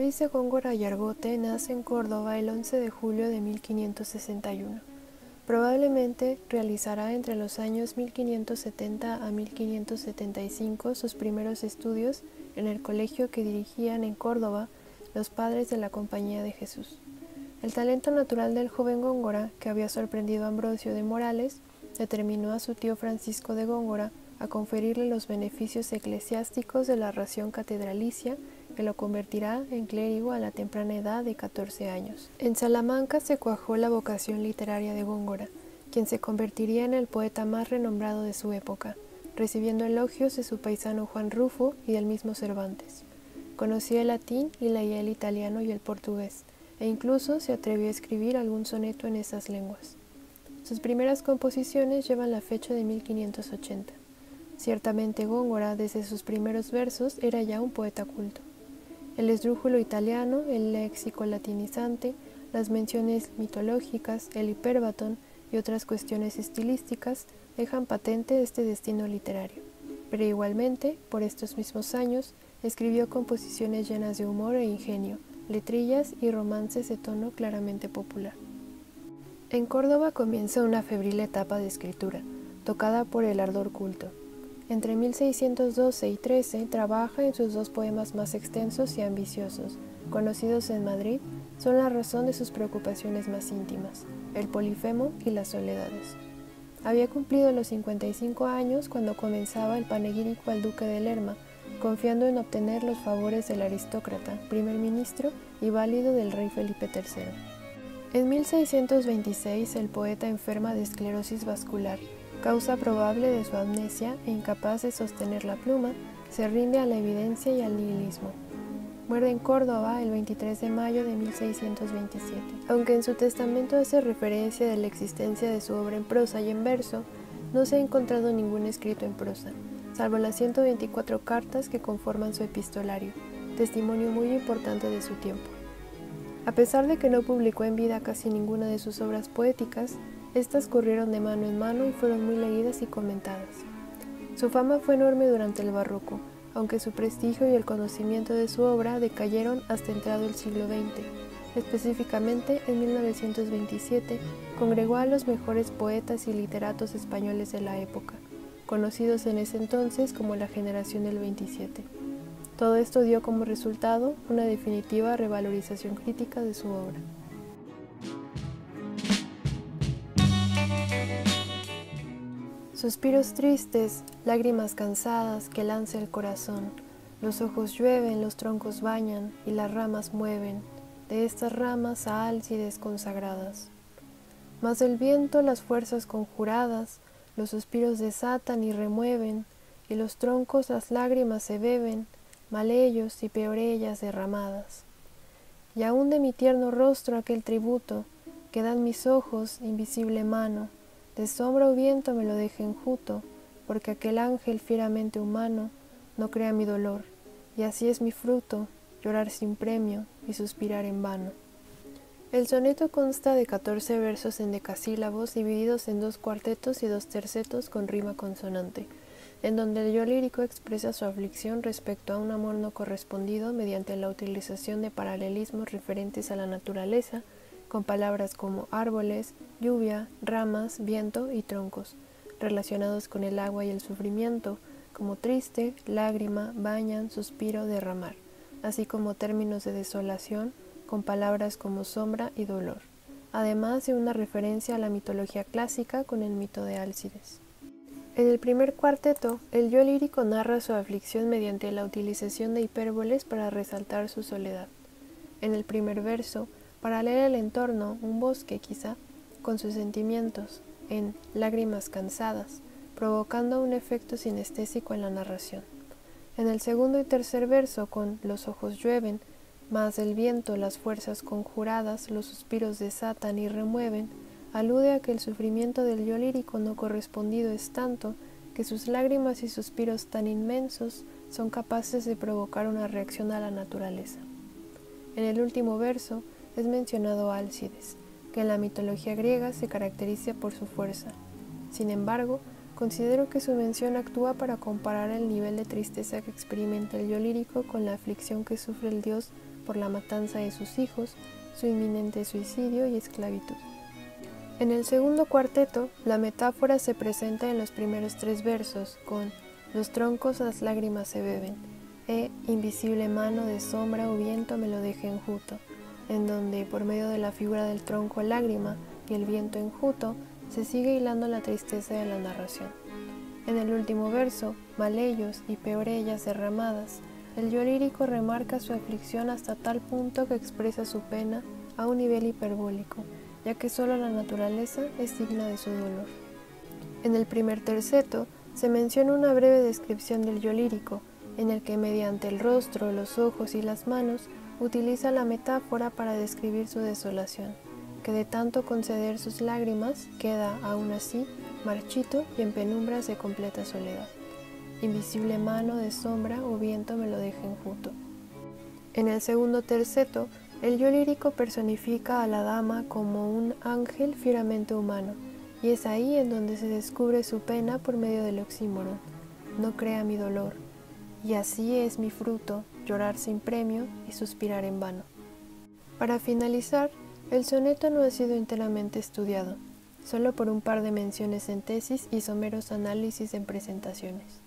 Luis de Góngora y Argote nace en Córdoba el 11 de julio de 1561. Probablemente realizará entre los años 1570 a 1575 sus primeros estudios en el colegio que dirigían en Córdoba los padres de la Compañía de Jesús. El talento natural del joven Góngora, que había sorprendido a Ambrosio de Morales, determinó a su tío Francisco de Góngora a conferirle los beneficios eclesiásticos de la ración catedralicia, que lo convertirá en clérigo a la temprana edad de 14 años. En Salamanca se cuajó la vocación literaria de Góngora, quien se convertiría en el poeta más renombrado de su época, recibiendo elogios de su paisano Juan Rufo y del mismo Cervantes. Conocía el latín y leía el italiano y el portugués, e incluso se atrevió a escribir algún soneto en esas lenguas. Sus primeras composiciones llevan la fecha de 1580. Ciertamente Góngora, desde sus primeros versos, era ya un poeta culto. El esdrújulo italiano, el léxico latinizante, las menciones mitológicas, el hipérbaton y otras cuestiones estilísticas dejan patente este destino literario. Pero igualmente, por estos mismos años, escribió composiciones llenas de humor e ingenio, letrillas y romances de tono claramente popular. En Córdoba comienza una febril etapa de escritura, tocada por el ardor culto. Entre 1612 y 13 trabaja en sus dos poemas más extensos y ambiciosos, conocidos en Madrid, son la razón de sus preocupaciones más íntimas, el Polifemo y las soledades. Había cumplido los 55 años cuando comenzaba el panegírico al duque de Lerma, confiando en obtener los favores del aristócrata, primer ministro y válido del rey Felipe III. En 1626 el poeta enferma de esclerosis vascular, causa probable de su amnesia e incapaz de sostener la pluma, se rinde a la evidencia y al nihilismo. Muere en Córdoba el 23 de mayo de 1627. Aunque en su testamento hace referencia de la existencia de su obra en prosa y en verso, no se ha encontrado ningún escrito en prosa, salvo las 124 cartas que conforman su epistolario, testimonio muy importante de su tiempo. A pesar de que no publicó en vida casi ninguna de sus obras poéticas, estas corrieron de mano en mano y fueron muy leídas y comentadas. Su fama fue enorme durante el Barroco, aunque su prestigio y el conocimiento de su obra decayeron hasta entrado el siglo XX. Específicamente, en 1927, congregó a los mejores poetas y literatos españoles de la época, conocidos en ese entonces como la generación del 27. Todo esto dio como resultado una definitiva revalorización crítica de su obra. Suspiros tristes, lágrimas cansadas que lanza el corazón, los ojos llueven, los troncos bañan y las ramas mueven, de estas ramas a álcides consagradas. Mas del viento las fuerzas conjuradas, los suspiros desatan y remueven, y los troncos las lágrimas se beben, mal ellos y peor ellas derramadas. Y aún de mi tierno rostro aquel tributo, que dan mis ojos, invisible mano, de sombra o viento me lo deja enjuto, porque aquel ángel fieramente humano no crea mi dolor, y así es mi fruto, llorar sin premio y suspirar en vano. El soneto consta de 14 versos en decasílabos divididos en 2 cuartetos y 2 tercetos con rima consonante, en donde el yo lírico expresa su aflicción respecto a un amor no correspondido mediante la utilización de paralelismos referentes a la naturaleza, con palabras como árboles, lluvia, ramas, viento y troncos, relacionados con el agua y el sufrimiento, como triste, lágrima, bañan, suspiro, derramar, así como términos de desolación, con palabras como sombra y dolor, además de una referencia a la mitología clásica con el mito de Álcides. En el primer cuarteto, el yo lírico narra su aflicción mediante la utilización de hipérboles para resaltar su soledad. En el primer verso, para leer el entorno, un bosque quizá, con sus sentimientos, en lágrimas cansadas, provocando un efecto sinestésico en la narración. En el segundo y tercer verso, con los ojos llueven, mas del viento las fuerzas conjuradas, los suspiros desatan y remueven, alude a que el sufrimiento del yo lírico no correspondido es tanto que sus lágrimas y suspiros tan inmensos son capaces de provocar una reacción a la naturaleza. En el último verso, es mencionado Álcides, que en la mitología griega se caracteriza por su fuerza. Sin embargo, considero que su mención actúa para comparar el nivel de tristeza que experimenta el yo lírico con la aflicción que sufre el dios por la matanza de sus hijos, su inminente suicidio y esclavitud. En el segundo cuarteto, la metáfora se presenta en los primeros 3 versos con «Los troncos las lágrimas se beben», invisible mano de sombra o viento me lo deje enjuto, en donde, por medio de la figura del tronco lágrima y el viento enjuto, se sigue hilando la tristeza de la narración. En el último verso, mal ellos y peor ellas derramadas, el yo lírico remarca su aflicción hasta tal punto que expresa su pena a un nivel hiperbólico, ya que solo la naturaleza es digna de su dolor. En el primer terceto se menciona una breve descripción del yo lírico, en el que mediante el rostro, los ojos y las manos utiliza la metáfora para describir su desolación, que de tanto conceder sus lágrimas queda, aún así, marchito y en penumbras de completa soledad. Invisible mano de sombra o viento me lo deje enjuto. En el segundo terceto, el yo lírico personifica a la dama como un ángel fieramente humano, y es ahí en donde se descubre su pena por medio del oxímoron: no crea mi dolor, y así es mi fruto, llorar sin premio y suspirar en vano. Para finalizar, el soneto no ha sido enteramente estudiado, solo por un par de menciones en tesis y someros análisis en presentaciones.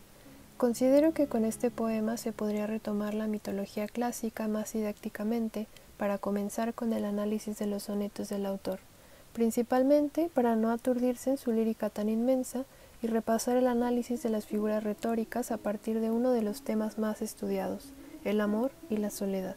Considero que con este poema se podría retomar la mitología clásica más didácticamente para comenzar con el análisis de los sonetos del autor, principalmente para no aturdirse en su lírica tan inmensa y repasar el análisis de las figuras retóricas a partir de uno de los temas más estudiados, el amor y la soledad.